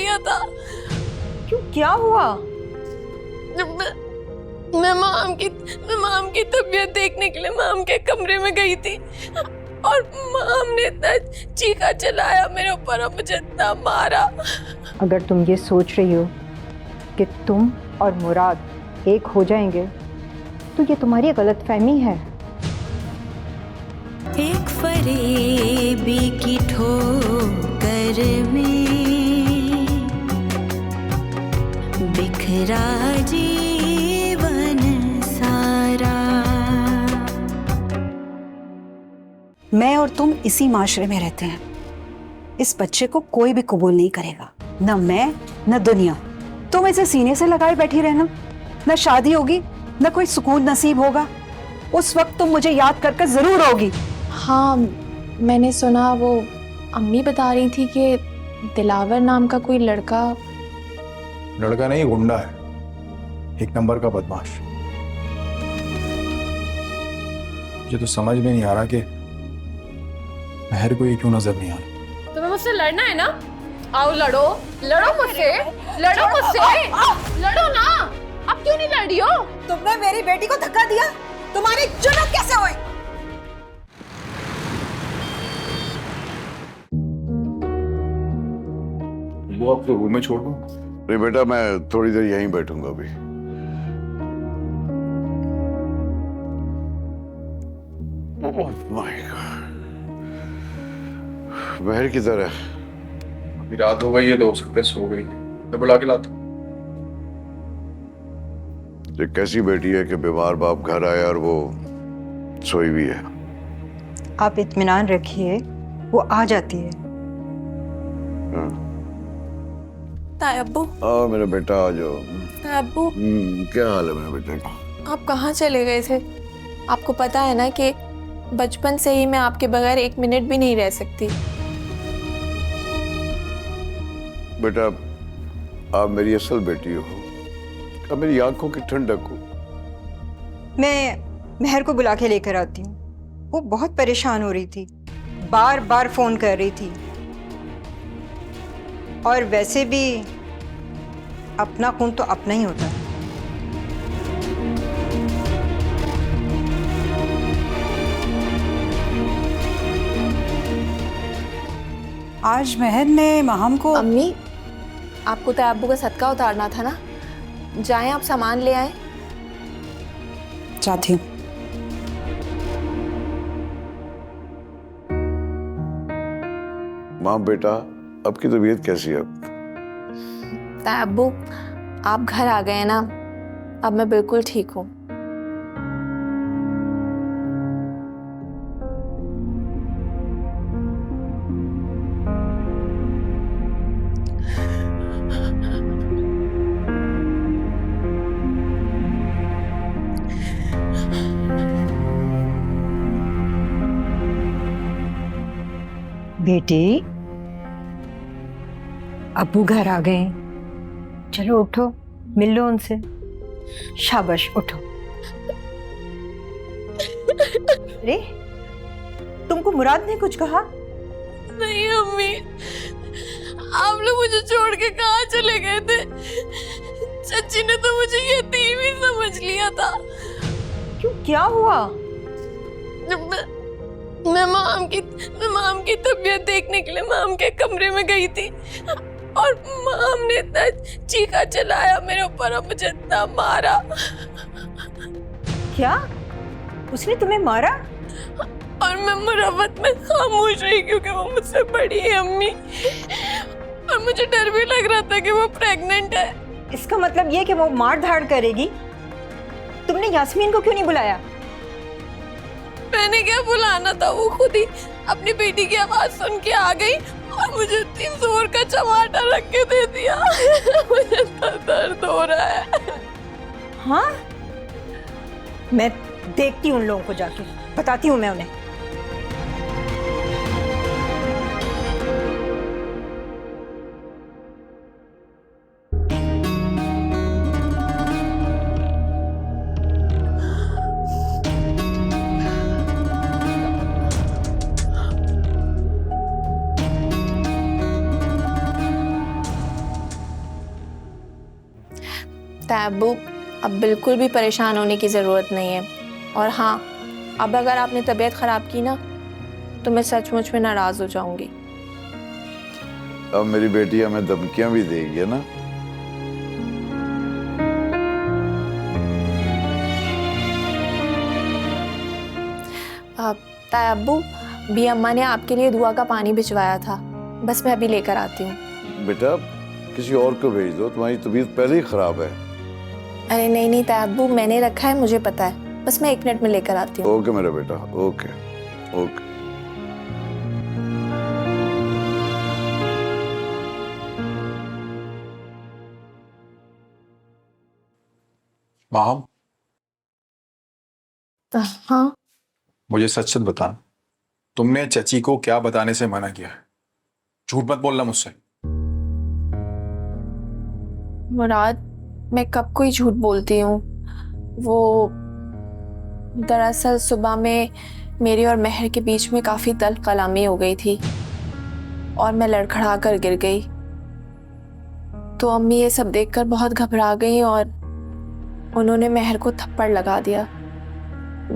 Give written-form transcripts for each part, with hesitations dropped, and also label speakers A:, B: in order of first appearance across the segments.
A: लिया था।
B: क्यों, क्या हुआ?
A: मैं माम की तबीयत देखने के लिए माम के कमरे में गई थी और माम ने इतना चीखा चलाया मेरे ऊपर और मुझे इतना मारा।
B: अगर तुम ये सोच रही हो कि तुम और मुराद एक हो जाएंगे तो ये तुम्हारी गलतफहमी है।
C: एक फरेबी की ठोकर में बिखरा जीवन सारा।
D: मैं और तुम इसी माशरे में रहते हैं। इस बच्चे को कोई भी कबूल नहीं करेगा, न मैं न दुनिया। तुम इसे सीने से लगाए बैठी रहना, न शादी होगी न कोई सुकून नसीब होगा। उस वक्त तुम मुझे याद कर जरूर होगी।
E: हाँ, मैंने सुना, वो अम्मी बता रही थी कि दिलावर नाम का कोई लड़का
F: नहीं, गुंडा है, एक नंबर का बदमाश। मुझे तो समझ में नहीं आ रहा कि महर को ये क्यों नजर नहीं आ रहा।
A: तुम्हें मुझसे लड़ना है ना? आओ लड़ो, लड़ो मुझसे, लड़ो ना। अब क्यों नहीं लड़ रही हो?
D: तुमने मेरी बेटी को धक्का दिया, तुम्हारी जुर्रत कैसे हुई?
F: वो आपको रूम में छोड़ दूं?
G: नहीं बेटा, मैं थोड़ी देर यहीं बैठूंगा अभी। माय गॉड, महर किधर है?
F: अभी रात हो गई है तो हो सकता है सो गई। मैं बुला के लाता हूं।
G: ये कैसी बेटी है कि बीमार बाप घर आया और वो सोई भी है।
B: आप इत्मीनान रखिए, वो आ जाती है।
A: ताई अब्बू,
G: आओ मेरा बेटा, आ जाओ।
A: ताई अब्बू,
G: क्या हाल है मेरे बेटे का?
A: आप कहाँ चले गए थे? आपको पता है ना कि बचपन से ही मैं आपके बगैर एक मिनट भी नहीं रह सकती।
G: बेटा, आप मेरी असल बेटी हो, अब मेरी आंखों की ठंडक हो।
B: मैं महर को बुला के लेकर आती हूँ। वो बहुत परेशान हो रही थी, बार बार फोन कर रही थी। और वैसे भी अपना खून तो अपना ही होता है।
D: आज महर ने महम को।
A: अम्मी, आपको ताई अब्बू का सदका उतारना था ना? जाएं, आप सामान ले आए।
D: चाहती हूँ।
G: माँ बेटा, आपकी तबीयत कैसी है अब?
A: ताई अब्बू, आप घर आ गए ना, अब मैं बिल्कुल ठीक हूँ।
B: बेटी, अब्बू घर आ गए। चलो उठो, मिल लो उनसे। शाबाश, उठो। अरे, तुमको मुराद ने कुछ कहा?
A: नहीं अम्मी, आप लोग मुझे छोड़ के कहाँ चले गए थे? चाची ने तो मुझे यतीम ही समझ लिया था।
B: क्यों, क्या हुआ?
A: मैं माम की तबीयत देखने के लिए माम के कमरे में गई थी और माम ने इतना चीखा चलाया मेरे ऊपर और मुझे इतना मारा।
B: क्या? उसने तुम्हें मारा?
A: और मैं मुरव्वत में खामोश रही क्योंकि वो मुझसे बड़ी है अम्मी, और मुझे डर भी लग रहा था कि वो प्रेग्नेंट है।
B: इसका मतलब ये कि वो मार धाड़ करेगी। तुमने यास्मीन को क्यों नहीं बुलाया?
A: मैंने क्या बुलाना था, वो खुद ही अपनी बेटी की आवाज सुन के आ गई और मुझे इतनी जोर का चमाटा रख के दे दिया। मुझे तो दर्द हो रहा है।
B: हाँ, मैं देखती हूँ उन लोगों को, जाके बताती हूँ मैं उन्हें।
E: तैब्बू, अब बिल्कुल भी परेशान होने की ज़रूरत नहीं है। और हाँ, अब अगर आपने तबीयत ख़राब की ना तो मैं सचमुच में नाराज़ हो जाऊंगी।
G: अब मेरी बेटी हमें धमकियां भी देगी, है ना?
E: तैब्बू, भी अम्मा ने आपके लिए दुआ का पानी भिजवाया था, बस मैं अभी लेकर आती हूँ।
G: बेटा किसी और को भेज दो, तुम्हारी तबीयत पहले ही खराब है।
E: अरे नहीं नहीं तैब्बू, मैंने रखा है, मुझे पता है, बस मैं 1 मिनट में लेकर आती हूँ।
G: ओके मेरा बेटा, ओके ओके।
F: माहम,
E: हाँ,
F: मुझे सच सच बता, तुमने चची को क्या बताने से मना किया है? झूठ मत बोलना मुझसे।
E: मुराद, मैं कब कोई झूठ बोलती हूँ? वो दरअसल सुबह में मेरी और महर के बीच में काफ़ी तल्ख कलामी हो गई थी और मैं लड़खड़ा कर गिर गई। तो अम्मी ये सब देखकर बहुत घबरा गई और उन्होंने महर को थप्पड़ लगा दिया।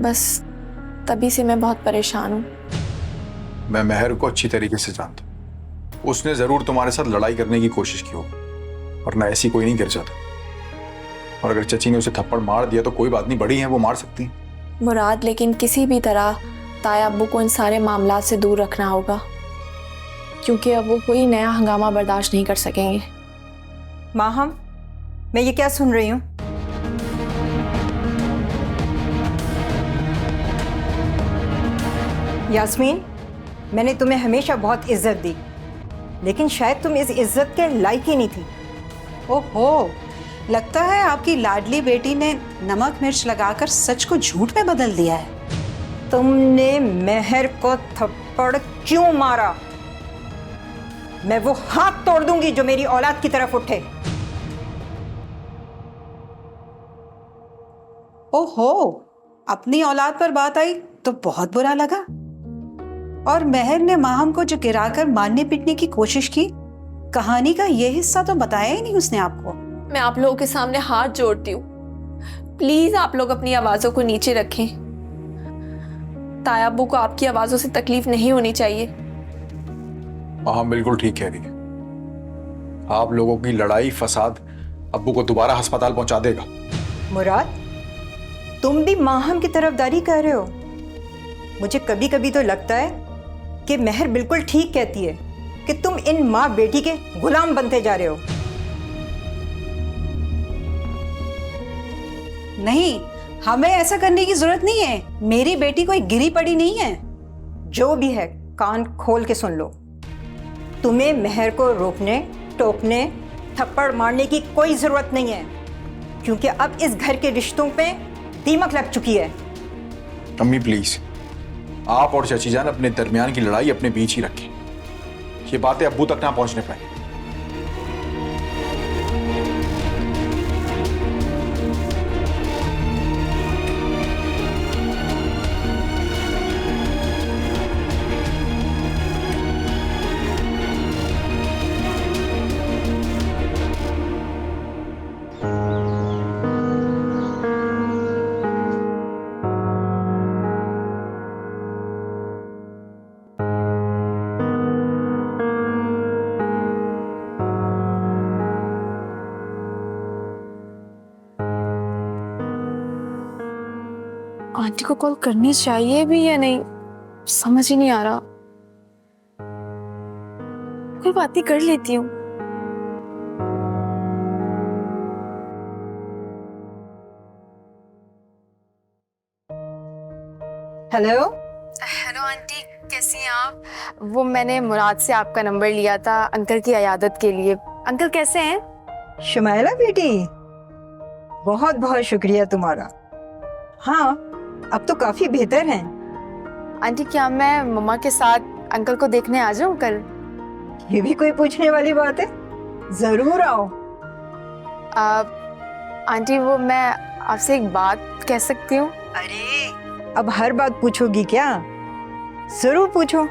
E: बस तभी से मैं बहुत परेशान हूँ।
F: मैं महर को अच्छी तरीके से जानता हूँ, उसने जरूर तुम्हारे साथ लड़ाई करने की कोशिश की हो, वरना ऐसी कोई नहीं गिर जाता। और अगर चची ने उसे थप्पड़ मार दिया तो कोई बात नहीं, बड़ी है वो, मार सकती है।
E: मुराद, लेकिन किसी भी तरह ताया अब्बू को इन सारे मामलात से दूर रखना होगा, क्योंकि अब वो कोई नया हंगामा बर्दाश्त नहीं कर सकेंगे।
B: माहम, मैं ये क्या सुन रही हूँ? यास्मीन, मैंने तुम्हें हमेशा बहुत इज्जत दी, लेकिन शायद तुम इस इज्जत के लायक ही नहीं थी।
D: ओहो, लगता है आपकी लाडली बेटी ने नमक मिर्च लगाकर सच को झूठ में बदल दिया है।
B: तुमने महर को थप्पड़ क्यों मारा? मैं वो हाथ तोड़ दूंगी जो मेरी औलाद की तरफ उठे।
D: ओहो, अपनी औलाद पर बात आई तो बहुत बुरा लगा। और महर ने माहम को जो गिराकर मारने पीटने की कोशिश की, कहानी का यह हिस्सा तो बताया ही नहीं उसने आपको।
E: मैं आप लोगों के सामने हाथ जोड़ती हूँ, प्लीज आप लोग अपनी आवाजों को नीचे रखें। ताया अब्बू को आपकी आवाजों से तकलीफ नहीं होनी चाहिए।
F: हाँ बिल्कुल ठीक कह रही है। आप लोगों की लड़ाई फसाद अब्बू को दोबारा अस्पताल पहुंचा देगा।
B: मुराद, तुम भी माहम की तरफदारी कर रहे हो। मुझे कभी कभी तो लगता है कि महर बिल्कुल ठीक कहती है कि तुम इन माँ बेटी के गुलाम बनते जा रहे हो।
D: नहीं, हमें ऐसा करने की जरूरत नहीं है। मेरी बेटी कोई गिरी पड़ी नहीं है।
B: जो भी है कान खोल के सुन लो। तुम्हें महर को रोकने, टोकने, थप्पड़ मारने की कोई जरूरत नहीं है, क्योंकि अब इस घर के रिश्तों पे दीमक लग चुकी है।
F: अम्मी प्लीज, आप और चाची जान अपने दरमियान की लड़ाई अपने बीच ही रखें। ये बातें अब्बू तक ना पहुंचने पाए।
E: आंटी को कॉल करनी चाहिए भी या नहीं, समझ ही नहीं आ रहा। कोई बात नहीं, कर लेती हूँ।
B: हेलो
E: हेलो आंटी, कैसी हैं आप? वो मैंने मुराद से आपका नंबर लिया था अंकल की अयादत के लिए। अंकल कैसे हैं?
B: शुमाइला बेटी, बहुत बहुत शुक्रिया तुम्हारा। हाँ, अब तो काफी बेहतर हैं।
E: आंटी, क्या मैं मम्मा के साथ अंकल को देखने आ जाऊं कल?
B: ये भी कोई पूछने वाली बात है? जरूर आओ।
E: आंटी, वो मैं आपसे एक बात कह सकती हूँ?
B: अरे, अब हर बात पूछोगी क्या? जरूर पूछो।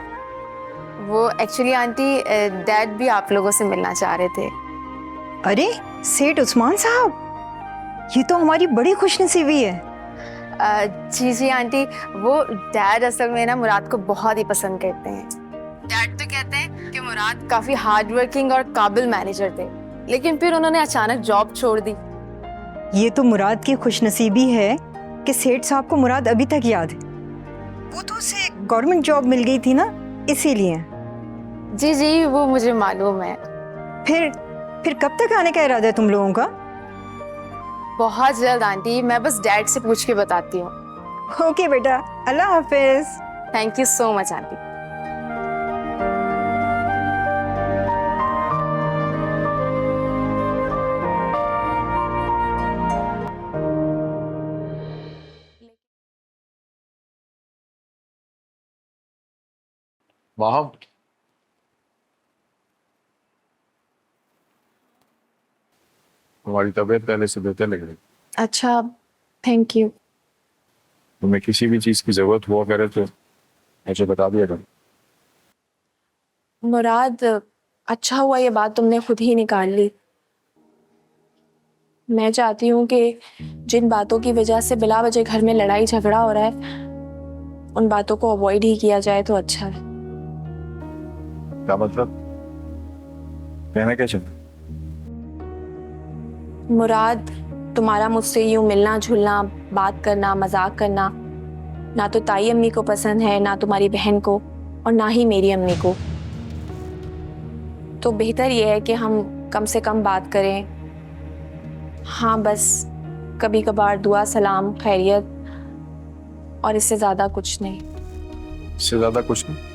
E: वो एक्चुअली आंटी, डैड भी आप लोगों से मिलना चाह रहे थे।
B: अरे, सेठ उस्मान साहब, ये तो हमारी बड़ी खुशनसीबी है।
E: जी जी आंटी, वो डैड असल में ना मुराद को बहुत ही पसंद करते हैं। डैड तो कहते हैं कि मुराद काफी हार्ड वर्किंग और काबिल मैनेजर थे, लेकिन फिर उन्होंने अचानक जॉब छोड़ दी।
B: ये तो मुराद की खुशनसीबी है कि सेठ साहब को मुराद अभी तक याद है। वो तो उसे गवर्नमेंट जॉब मिल गई थी ना, इसीलिए।
E: जी जी वो मुझे मालूम है।
B: फिर कब तक आने का इरादा है तुम लोगों का?
E: बहुत जल्द आंटी, मैं बस डैड से पूछ के बताती हूँ।
B: ओके बेटा, अल्लाह हाफिज।
E: Thank you so much aunty.
F: वहां तुम्हारी तबीयत पहले से बेहतर लग रही।
E: अच्छा, थैंक यू।
F: तुम्हें किसी भी चीज की जरूरत हुआ करे तो मुझे बता दिया करो।
E: मुराद, अच्छा हुआ ये बात तुमने खुद ही निकाल ली। मैं चाहती हूँ कि जिन बातों की वजह से बिला वजह घर में लड़ाई झगड़ा हो रहा है, उन बातों को अवॉइड ही किया जाए तो अच्छा है।
F: क्या मतलब? कहना क्या चाहते?
E: मुराद, तुम्हारा मुझसे यूं मिलना जुलना, बात करना, मजाक करना ना तो ताई अम्मी को पसंद है, ना तुम्हारी बहन को, और ना ही मेरी अम्मी को। तो बेहतर यह है कि हम कम से कम बात करें। हाँ, बस कभी कभार दुआ सलाम खैरियत, और इससे ज्यादा कुछ नहीं।
F: इससे ज्यादा कुछ नहीं?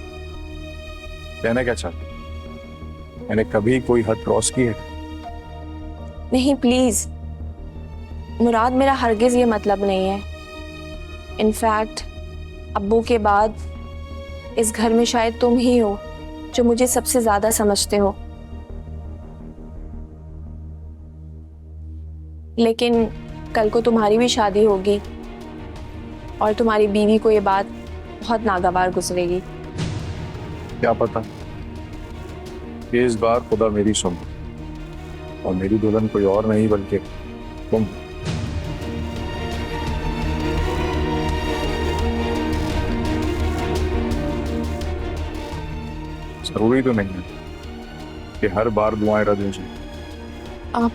F: कहना क्या चाहते? मैंने कभी कोई हद क्रॉस की है?
E: नहीं प्लीज मुराद, मेरा हरगिज ये मतलब नहीं है। इनफैक्ट अब्बू के बाद इस घर में शायद तुम ही हो जो मुझे सबसे ज्यादा समझते हो। लेकिन कल को तुम्हारी भी शादी होगी और तुम्हारी बीवी को ये बात बहुत नागवार गुजरेगी।
F: क्या पता कि इस बार खुदा मेरी सुन, और मेरी दुल्हन कोई और नहीं बल्कि तुम। जरूरी तो नहीं है कि हर बार दुआएं रद्द हो जाए।
E: आप,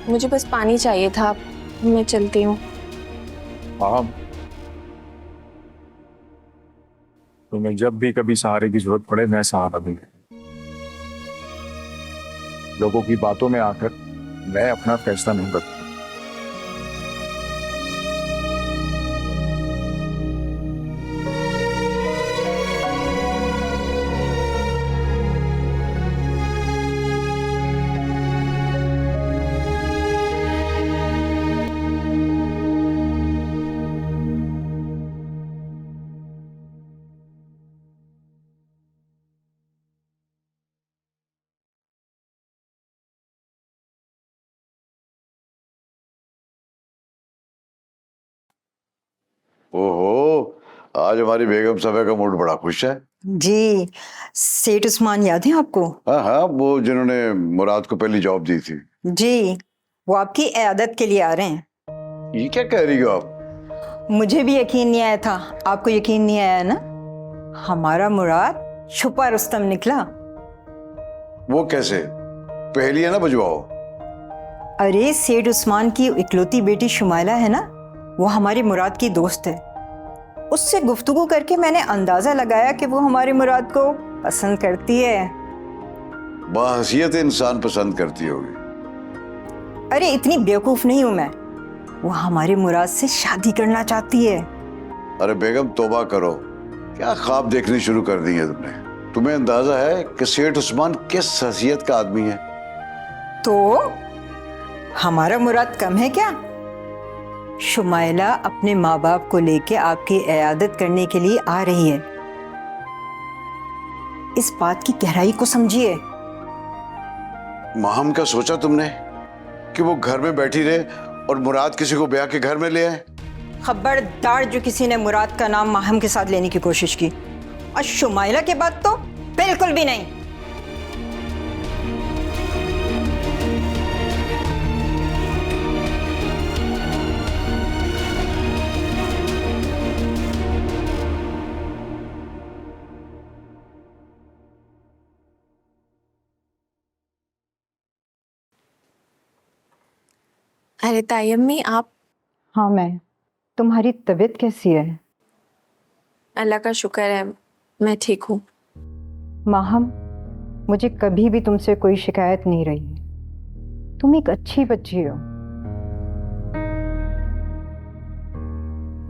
E: मुझे बस पानी चाहिए था, मैं चलती हूँ।
F: हाँ, तुम्हें जब भी कभी सहारे की जरूरत पड़े मैं सहारा दूंगा। लोगों की बातों में आकर मैं अपना फैसला नहीं बदलता।
G: ओहो, आज हमारी बेगम साहबा का मूड बड़ा खुश है।
B: जी, सेठ उस्मान याद है आपको?
G: हाँ हाँ, वो जिन्होंने मुराद को पहली जॉब दी थी।
B: जी, वो आपकी इयादत के लिए आ रहे हैं।
G: ये क्या कह रही हो आप?
B: मुझे भी यकीन नहीं आया था, आपको यकीन नहीं आया ना? हमारा मुराद छुपा रुस्तम निकला।
G: वो कैसे? पहेलियां ना बुझवाओ।
B: अरे सेठ उस्मान की इकलौती बेटी शुमाइला है ना, वो हमारे मुराद की दोस्त है। उससे गुफ्तगू करके मैंने अंदाजा लगाया कि वो हमारे मुराद को पसंद करती है।
G: बाहसियत इंसान पसंद करती होगी।
B: अरे इतनी बेवकूफ नहीं हूं मैं, वो हमारे मुराद से शादी करना चाहती है।
G: अरे बेगम तौबा करो, क्या ख्वाब देखनी शुरू कर दी है तुमने? तुम्हें अंदाजा है कि सेठ उस्मान किस हैसियत का आदमी है?
B: तो हमारा मुराद कम है क्या? शुमाइला अपने माँ बाप को लेके आपकी इयादत करने के लिए आ रही है। इस बात की गहराई को समझिए।
G: माहम का सोचा तुमने कि वो घर में बैठी रहे और मुराद किसी को ब्याह के घर में ले आए?
B: खबरदार जो किसी ने मुराद का नाम माहम के साथ लेने की कोशिश की, और शुमाइला के बाद तो बिल्कुल भी नहीं।
E: अरे ताई अम्मी आप।
B: हाँ मैं। तुम्हारी तबीयत कैसी है?
E: अल्लाह का शुक्र है, मैं ठीक हूँ।
B: माहम, मुझे कभी भी तुमसे कोई शिकायत नहीं रही। तुम एक अच्छी बच्ची हो,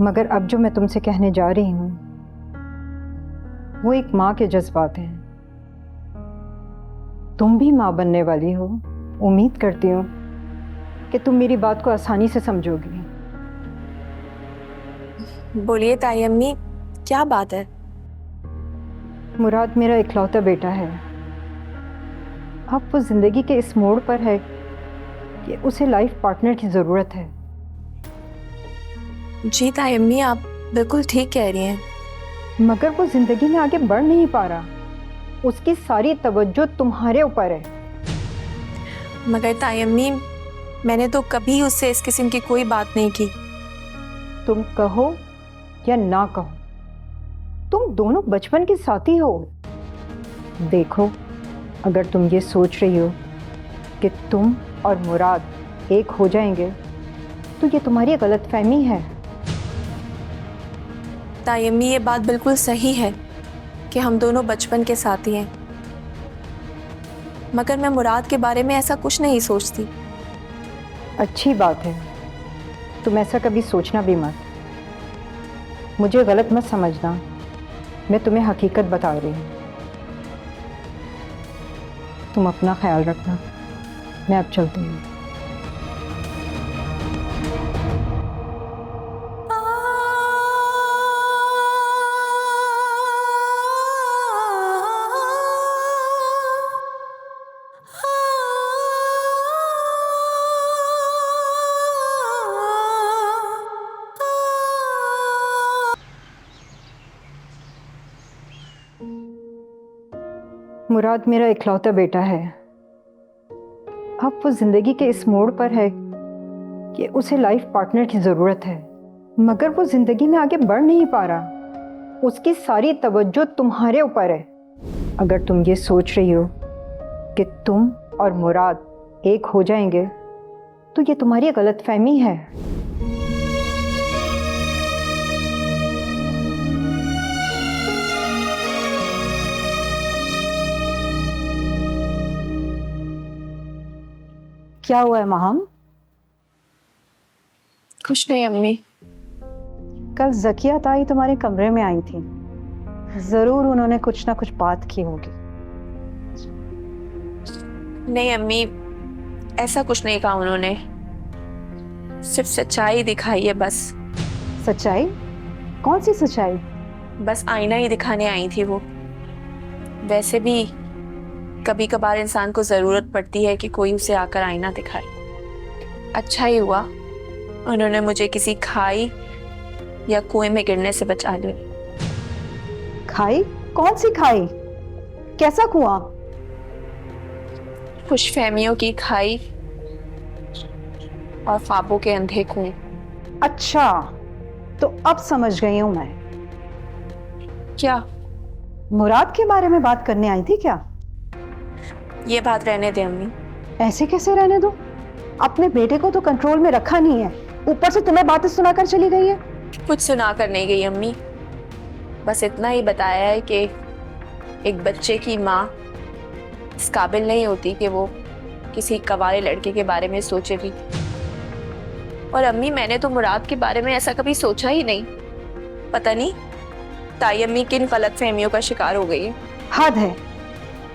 B: मगर अब जो मैं तुमसे कहने जा रही हूँ वो एक माँ के जज्बात हैं। तुम भी माँ बनने वाली हो। उम्मीद करती हूँ कि तुम मेरी बात को आसानी से समझोगी।
E: बोलिए ताई अम्मी, क्या बात है?
B: मुराद मेरा इकलौता बेटा है। अब वो जिंदगी के इस मोड़ पर है कि उसे लाइफ पार्टनर की ज़रूरत है।
E: जी ताई अम्मी, आप बिल्कुल ठीक कह रही हैं,
B: मगर वो जिंदगी में आगे बढ़ नहीं पा रहा। उसकी सारी तवज्जो तुम्हारे ऊपर है।
E: मगर ताई अम्मी, मैंने तो कभी उससे इस किस्म की कोई बात नहीं की।
B: तुम कहो या ना कहो, तुम दोनों बचपन के साथी हो। देखो, अगर तुम ये सोच रही हो कि तुम और मुराद एक हो जाएंगे तो ये तुम्हारी गलतफहमी है।
E: ताई अम्मी, ये बात बिल्कुल सही है कि हम दोनों बचपन के साथी हैं, मगर मैं मुराद के बारे में ऐसा कुछ नहीं सोचती।
B: अच्छी बात है, तुम ऐसा कभी सोचना भी मत। मुझे गलत मत समझना, मैं तुम्हें हकीकत बता रही हूँ। तुम अपना ख्याल रखना, मैं अब चलती हूँ। मुराद मेरा इकलौता बेटा है। अब वो जिंदगी के इस मोड़ पर है कि उसे लाइफ पार्टनर की ज़रूरत है, मगर वो जिंदगी में आगे बढ़ नहीं पा रहा। उसकी सारी तवज्जो तुम्हारे ऊपर है। अगर तुम ये सोच रही हो कि तुम और मुराद एक हो जाएंगे तो ये तुम्हारी गलतफहमी है।
D: क्या हुआ है माहम?
E: कुछ नहीं अम्मी।
D: कल ज़किया ताई तुम्हारे कमरे में आई थी, जरूर उन्होंने कुछ ना कुछ बात की होगी।
E: नहीं अम्मी, ऐसा कुछ नहीं कहा उन्होंने, सिर्फ सच्चाई दिखाई है बस।
D: सच्चाई? कौन सी सच्चाई?
E: बस आईना ही दिखाने आई थी वो। वैसे भी कभी कभार इंसान को ज़रूरत पड़ती है कि कोई उसे आकर आईना दिखाए। अच्छा ही हुआ उन्होंने मुझे किसी खाई या कुएं में गिरने से बचा लिया।
D: खाई? कौन सी खाई? कैसा कुआं?
E: खुशफहमियों की खाई और ख्वाबों के अंधे कुएं।
D: अच्छा, तो अब समझ गई हूं मैं।
E: क्या?
D: मुराद के बारे में बात करने आई थी क्या?
E: ये बात रहने दे अम्मी।
D: ऐसे कैसे रहने दो? अपने बेटे को तो कंट्रोल में रखा नहीं है, ऊपर से तुम्हें बातें सुनाकर चली गई है।
E: कुछ सुना कर नहीं गई अम्मी, बस इतना ही बताया है कि एक बच्चे की माँ इस काबिल नहीं होती कि वो किसी कवारे लड़के के बारे में सोचे भी। और अम्मी, मैंने तो मुराद के बारे में ऐसा कभी सोचा ही नहीं। पता नहीं ताई अम्मी किन गलतफहमियों का शिकार हो गई है।
D: हद है,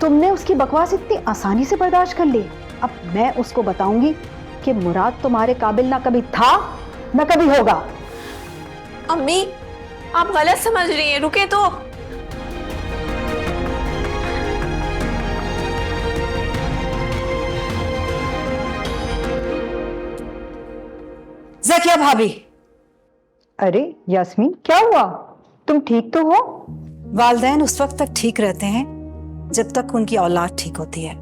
D: तुमने उसकी बकवास इतनी आसानी से बर्दाश्त कर ली। अब मैं उसको बताऊंगी कि मुराद तुम्हारे काबिल ना कभी था ना कभी होगा।
E: अम्मी, आप गलत समझ रही हैं, रुके तो।
D: ज़किया भाभी।
B: अरे यास्मीन, क्या हुआ? तुम ठीक तो हो?
H: वालिदैन उस वक्त तक ठीक रहते हैं जब तक उनकी औलाद ठीक होती है।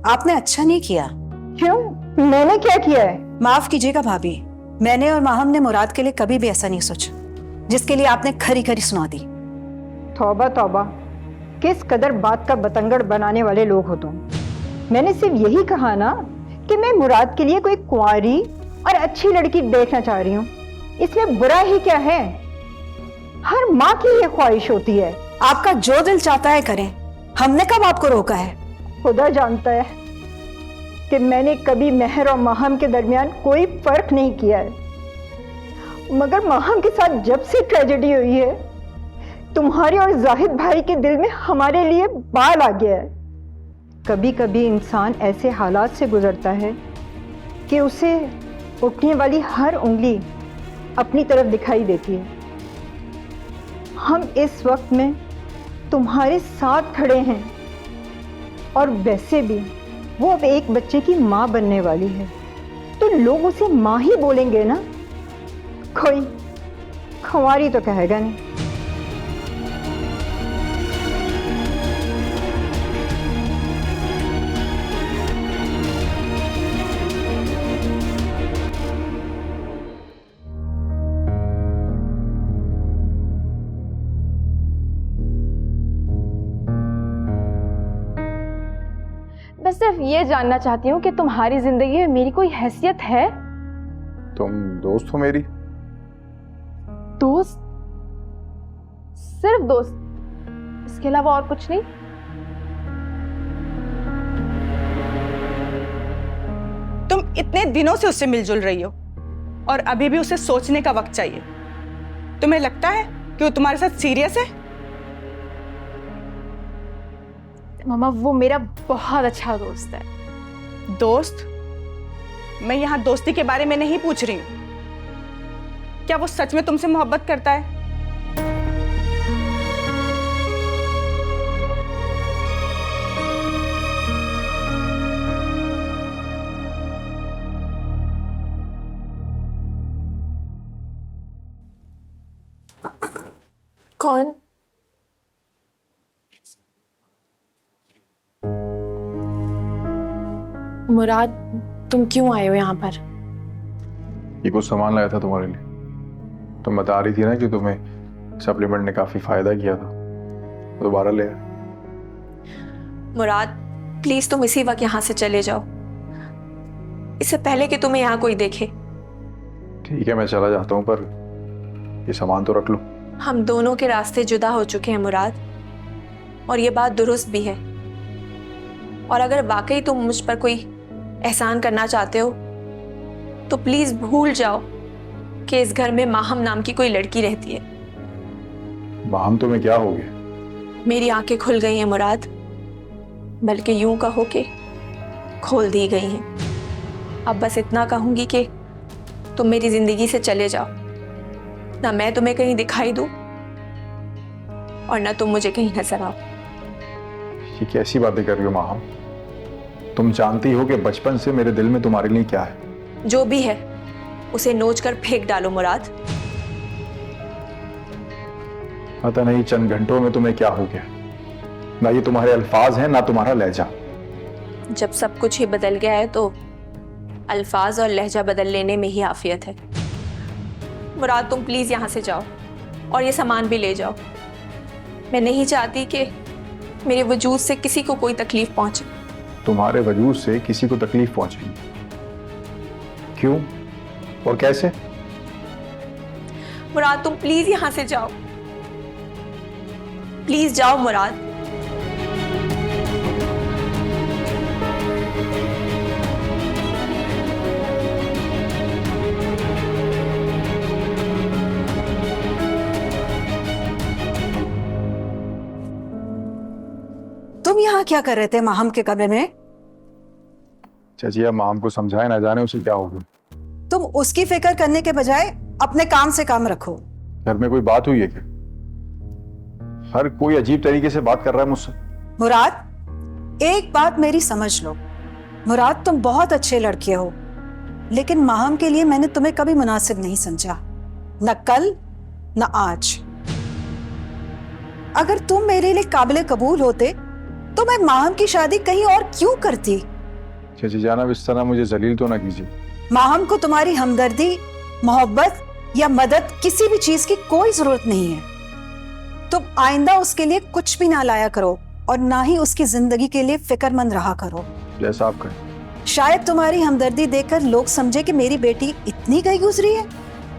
H: आपने अच्छा नहीं किया।
B: क्यों? मैंने क्या किया है?
H: माफ कीजिएगा भाभी, मैंने और माहम ने मुराद के लिए कभी भी ऐसा नहीं सोचा, जिसके लिए आपने खरी खरी सुना दी।
B: तौबा तौबा, किस कदर बात का बतंगड़ बनाने वाले लोग हो तुम। मैंने सिर्फ यही कहा ना कि मैं मुराद के लिए कोई कुंवारी और अच्छी लड़की देखना चाह रही हूँ। इसमें बुरा ही क्या है? हर माँ की ये ख्वाहिश होती है।
H: आपका जो दिल चाहता है करें, हमने कब आपको रोका है?
B: खुदा जानता है कि मैंने कभी महर और माहम के दरमियान कोई फर्क नहीं किया है, मगर माहम के साथ जब से ट्रेजेडी हुई है, तुम्हारे और जाहिद भाई के दिल में हमारे लिए बाल आ गया है। कभी कभी इंसान ऐसे हालात से गुजरता है कि उसे उठने वाली हर उंगली अपनी तरफ दिखाई देती है। हम इस वक्त में तुम्हारे साथ खड़े हैं, और वैसे भी वो अब एक बच्चे की माँ बनने वाली है, तो लोग उसे माँ ही बोलेंगे ना, कोई खुआरी तो कहेगा नहीं।
E: मैं सिर्फ ये जानना चाहती हूँ कि तुम्हारी जिंदगी में मेरी कोई हैसियत है?
F: तुम दोस्त हो मेरी।
E: दोस्त? सिर्फ दोस्त, इसके अलावा और कुछ नहीं?
I: तुम इतने दिनों से उससे मिलजुल रही हो और अभी भी उसे सोचने का वक्त चाहिए। तुम्हें लगता है कि वो तुम्हारे साथ सीरियस है?
E: मामा, वो मेरा बहुत अच्छा दोस्त है।
I: दोस्त? मैं यहाँ दोस्ती के बारे में नहीं पूछ रही हूँ। क्या वो सच में तुमसे मोहब्बत करता है?
E: कौन? मुराद, तुम क्यों आए हो यहाँ पर?
F: ये कुछ सामान लाया था तुम्हारे लिए। तुम बता रही थी ना कि तुम्हें सप्लीमेंट ने काफी फायदा किया था, दोबारा ले आए।
E: मुराद, प्लीज तुम इसी वक्त यहाँ से चले जाओ, इससे पहले कि तुम्हें यहाँ कोई देखे।
F: ठीक है, मैं चला जाता हूँ, पर ये सामान तो रख लो।
E: हम दोनों के रास्ते जुदा हो चुके हैं मुराद, और ये बात दुरुस्त भी है। और अगर वाकई तुम मुझ पर कोई एहसान करना चाहते हो तो प्लीज भूल जाओ कि इस घर में माहम नाम की कोई लड़की रहती है।
F: माहम तुम्हें क्या हो गया?
E: मेरी आंखें खुल गई हैं मुराद, बल्कि यूं कहो कि खोल दी गई हैं। अब बस इतना कहूंगी कि तुम मेरी जिंदगी से चले जाओ, ना मैं तुम्हें कहीं दिखाई दूं और ना तुम मुझे कहीं नजर आओ।
F: ये कैसी बातें कर रही हो माहम? तुम जानती हो कि बचपन से मेरे दिल में तुम्हारे लिए क्या है।
E: जो भी है उसे नोच कर फेंक डालो मुराद।
F: पता नहीं चंद घंटों में तुम्हें क्या हो गया। ना ये तुम्हारे अल्फाज हैं, ना तुम्हारा लहजा।
E: जब सब कुछ ही बदल गया है तो अल्फाज और लहजा बदल लेने में ही आफियत है। मुराद, तुम प्लीज यहाँ से जाओ और ये सामान भी ले जाओ। मैं नहीं चाहती कि मेरे वजूद से किसी को कोई तकलीफ पहुंचे।
F: तुम्हारे वजूद से किसी को तकलीफ पहुंचेगी? क्यों और कैसे?
E: मुराद, तुम प्लीज यहाँ से जाओ, प्लीज जाओ मुराद।
H: तुम यहाँ क्या कर रहे थे माहम के कमरे में?
F: चाची, अब माम को समझाए, ना जाने उसे क्या होगा।
H: तुम उसकी फिक्र करने के बजाय अपने काम से काम रखो।
F: घर में कोई बात हुई है क्या? हर कोई अजीब तरीके से बात कर रहा है मुझसे।
H: मुराद, एक बात मेरी समझ लो। मुराद, तुम बहुत अच्छे लड़के हो, लेकिन माहम के लिए मैंने तुम्हें कभी मुनासिब नहीं समझा, न कल न आज। अगर तुम मेरे लिए काबिल कबूल होते तो मैं माहम की शादी कहीं और क्यों करती?
F: चाची जाना, इस तरह मुझे जलील तो ना कीजिए।
H: माहम को तुम्हारी हमदर्दी, मोहब्बत या मदद किसी भी चीज की कोई जरूरत नहीं है। तुम आइंदा उसके लिए कुछ भी ना लाया करो और ना ही उसकी जिंदगी के लिए फिक्रमंद रहा करो।
F: जैसा आप कहें।
H: शायद तुम्हारी हमदर्दी देखकर लोग समझे कि मेरी बेटी इतनी गई गुजरी है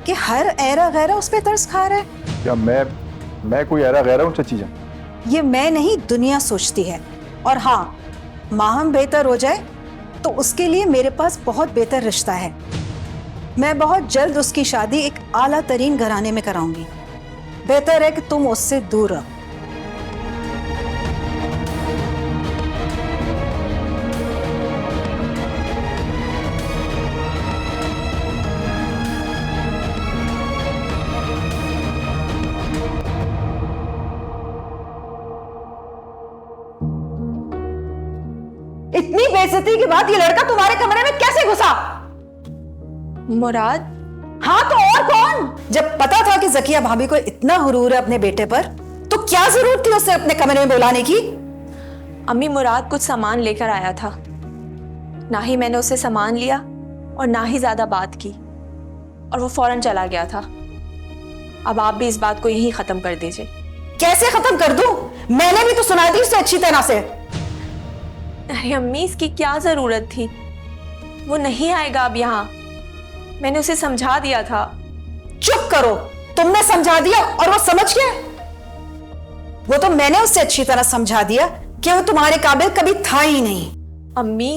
H: कि हर ऐरा गैरा उस पर तरस खा रहा है।
F: क्या मैं कोई ऐरा गैरा हूँ चाची जान?
H: ये मैं नहीं, दुनिया सोचती है। और हाँ, माहम बेहतर हो जाए तो उसके लिए मेरे पास बहुत बेहतर रिश्ता है। मैं बहुत जल्द उसकी शादी एक आला तरीन घराने में कराऊंगी। बेहतर है कि तुम उससे दूर रहो। इतनी बेइज्जती के बाद ये लड़का तुम्हारे कमरे में कैसे घुसा?
E: मुराद,
H: हाँ तो और कौन? जब पता था कि जकिया भाभी को इतना हुरूर है अपने बेटे पर, तो क्या जरूरत थी उसे अपने कमरे में बुलाने की?
E: अम्मी, मुराद कुछ सामान लेकर आया था। ना ही मैंने उसे सामान लिया और ना ही ज्यादा बात की, और वो फौरन चला गया था। अब आप भी इस बात को यहीं खत्म कर दीजिए।
H: कैसे खत्म कर दूं? मैंने भी तो सुना दी उसे अच्छी तरह से।
E: अरे अम्मी, इसकी क्या जरूरत थी? वो नहीं आएगा अब यहाँ। मैंने उसे समझा दिया था।
H: चुप करो, तुमने समझा दिया और वो समझ गया? वो तो मैंने उससे अच्छी तरह समझा दिया कि वो तुम्हारे काबिल कभी था ही नहीं।
E: अम्मी,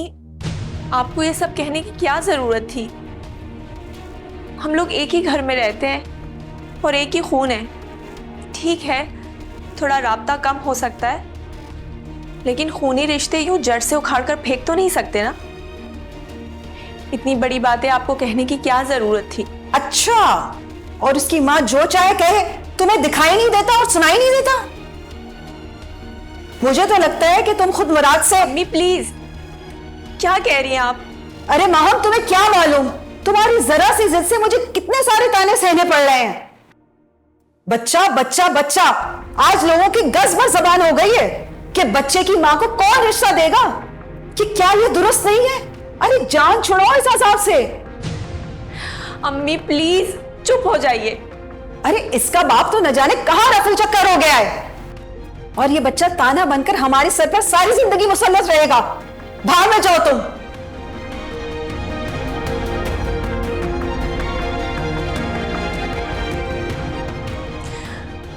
E: आपको ये सब कहने की क्या जरूरत थी? हम लोग एक ही घर में रहते हैं और एक ही खून है। ठीक है, थोड़ा राब्ता कम हो सकता है, लेकिन खूनी रिश्ते यूं जड़ से उखाड़ कर फेंक तो नहीं सकते ना। इतनी बड़ी बातें आपको कहने की क्या जरूरत थी?
H: अच्छा, और उसकी माँ जो चाहे कहे, तुम्हें दिखाई नहीं देता और सुनाई नहीं देता? मुझे तो लगता है कि तुम खुद मुराद से।
E: अम्मी प्लीज, क्या कह रही हैं आप?
H: अरे माहम, तुम्हें क्या मालूम, तुम्हारी जरा सी जिद से मुझे कितने सारे ताने सहने पड़ रहे हैं। बच्चा बच्चा बच्चा, आज लोगों की गज भर जबान हो गई है कि बच्चे की मां को कौन रिश्ता देगा। कि क्या ये दुरुस्त नहीं है? अरे जान छुड़ाओ इस हिसाब से।
E: अम्मी प्लीज चुप हो जाइए।
H: अरे इसका बाप तो न जाने कहां रफू चक्कर हो गया है, और ये बच्चा ताना बनकर हमारे सर पर सारी जिंदगी मुसल्लत रहेगा। भाग में जाओ तुम।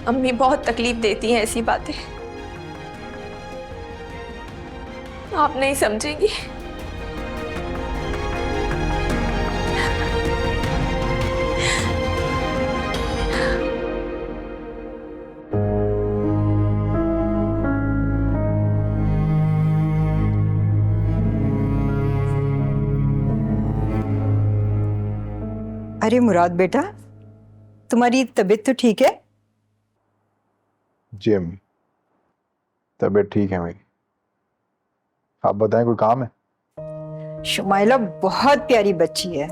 E: अम्मी बहुत तकलीफ देती हैं ऐसी बातें, आप नहीं समझेंगी।
B: अरे मुराद बेटा, तुम्हारी तबीयत तो ठीक है?
F: जी अम्मी, तबीयत ठीक है मेरी। आप बताएं, कोई काम है?
B: शुमाइला बहुत प्यारी बच्ची है।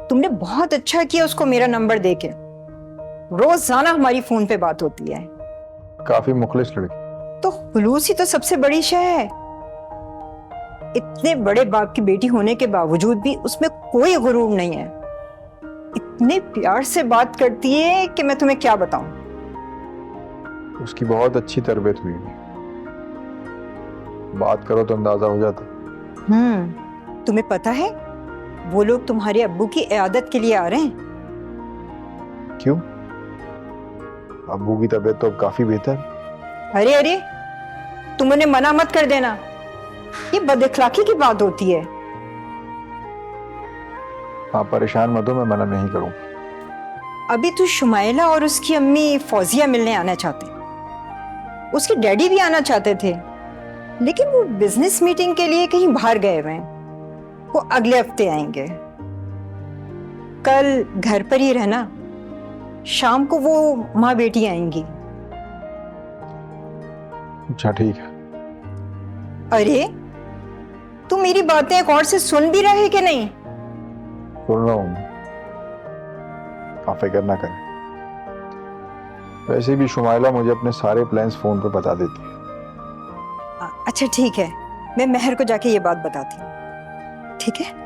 B: तुमने बहुत अच्छा किया उसको मेरा नंबर देके। रोजाना हमारी फोन पे बात होती है।
F: काफी मुखलिस लड़की।
B: तो खुलूस ही तो सबसे बड़ी शय है। इतने बड़े बाप की बेटी होने के बावजूद भी उसमें कोई गुरूर नहीं है। इतने प्यार से बात करती है कि मैं तुम्हें क्या बताऊं।
F: उसकी बहुत अच्छी तरबियत हुई है, बात करो तो अंदाजा हो जाता।
B: तुम्हें पता है वो लोग तुम्हारे अब्बू की इयादत के लिए आ रहे हैं।
F: क्यों? अब्बू की तबीयत तो अब काफी बेहतर।
B: अरे अरे, तुम उन्हें मना मत कर देना, ये बदअखलाकी की बात होती है।
F: आप परेशान मत हो, मैं मना नहीं करूंगा।
B: अभी तो शुमाइला और उसकी अम्मी फौजिया मिलने आना चाहते। उसके डैडी भी आना चाहते थे, लेकिन वो बिजनेस मीटिंग के लिए कहीं बाहर गए हुए हैं। वो अगले हफ्ते आएंगे। कल घर पर ही रहना, शाम को वो माँ बेटी आएंगी।
F: अच्छा ठीक है।
B: अरे तुम मेरी बातें गौर से सुन भी रहे कि नहीं?
F: सुन रहा हूँ, आप फिक्र ना करें। वैसे भी शुमाइला मुझे अपने सारे प्लान्स फोन पे बता देती है।
B: अच्छा ठीक है, मैं महर को जाके ये बात बताती हूँ। ठीक है?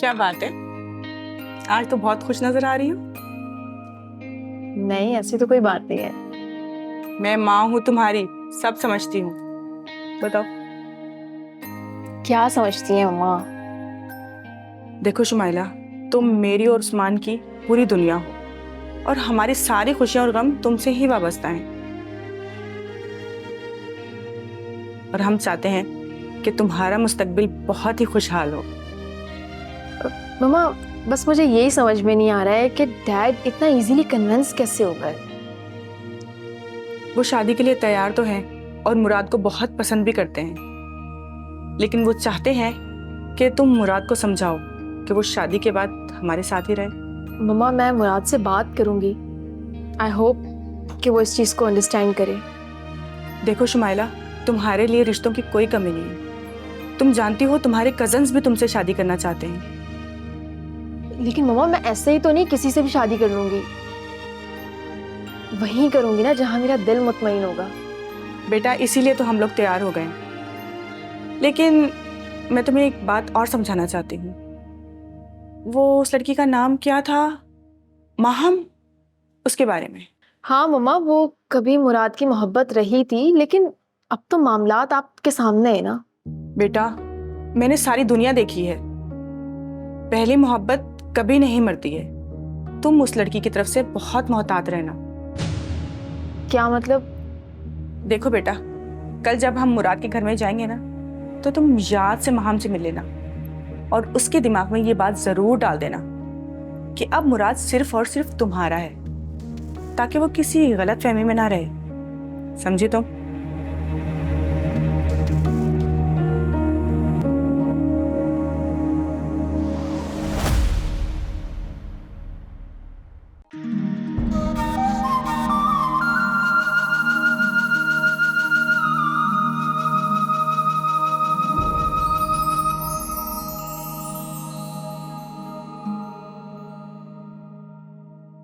I: क्या बात है, आज तो बहुत खुश नजर आ रही हो।
E: नहीं, ऐसी तो कोई बात नहीं है।
I: मैं माँ हूँ तुम्हारी, सब समझती हूँ। बताओ
E: क्या समझती हैं मम्मा?
I: देखो शुमाइला, तुम मेरी और उस्मान की पूरी दुनिया हो और हमारी सारी खुशियां और गम तुमसे ही वाबस्ता हैं। और हम चाहते हैं कि तुम्हारा मुस्तकबिल बहुत ही खुशहाल हो।
E: मम्मा, बस मुझे यही समझ में नहीं आ रहा है कि डैड इतना इजीली कन्विंस कैसे हो गए।
I: वो शादी के लिए तैयार तो हैं और मुराद को बहुत पसंद भी करते हैं, लेकिन वो चाहते हैं कि तुम मुराद को समझाओ कि वो शादी के बाद हमारे साथ ही रहे।
E: मम्मा, मैं मुराद से बात करूंगी। आई होप कि वो इस चीज़ को अंडरस्टैंड करे।
I: देखो शुमाइला, तुम्हारे लिए रिश्तों की कोई कमी नहीं है। तुम जानती हो तुम्हारे कजन्स भी तुमसे शादी करना चाहते हैं।
E: लेकिन मम्मा, मैं ऐसे ही तो नहीं किसी से भी शादी कर लूंगी। वहीं करूंगी ना जहां मेरा दिल मुतमईन होगा।
I: बेटा, इसीलिए तो हम लोग तैयार हो गए। लेकिन मैं तुम्हें एक बात और समझाना चाहती हूँ। वो उस लड़की का नाम क्या था? माहम, उसके बारे में।
E: हाँ मम्मा, वो कभी मुराद की मोहब्बत रही थी, लेकिन अब तो मामलात आपके सामने है ना।
I: बेटा, मैंने सारी दुनिया देखी है। पहली मोहब्बत कभी नहीं मरती है। तुम उस लड़की की तरफ से बहुत मोहतात रहना।
E: क्या मतलब?
I: देखो बेटा, कल जब हम मुराद के घर में जाएंगे ना, तो तुम याद से माहम से मिल लेना और उसके दिमाग में ये बात जरूर डाल देना कि अब मुराद सिर्फ और सिर्फ तुम्हारा है, ताकि वो किसी गलत फहमी में ना रहे। समझी तुम?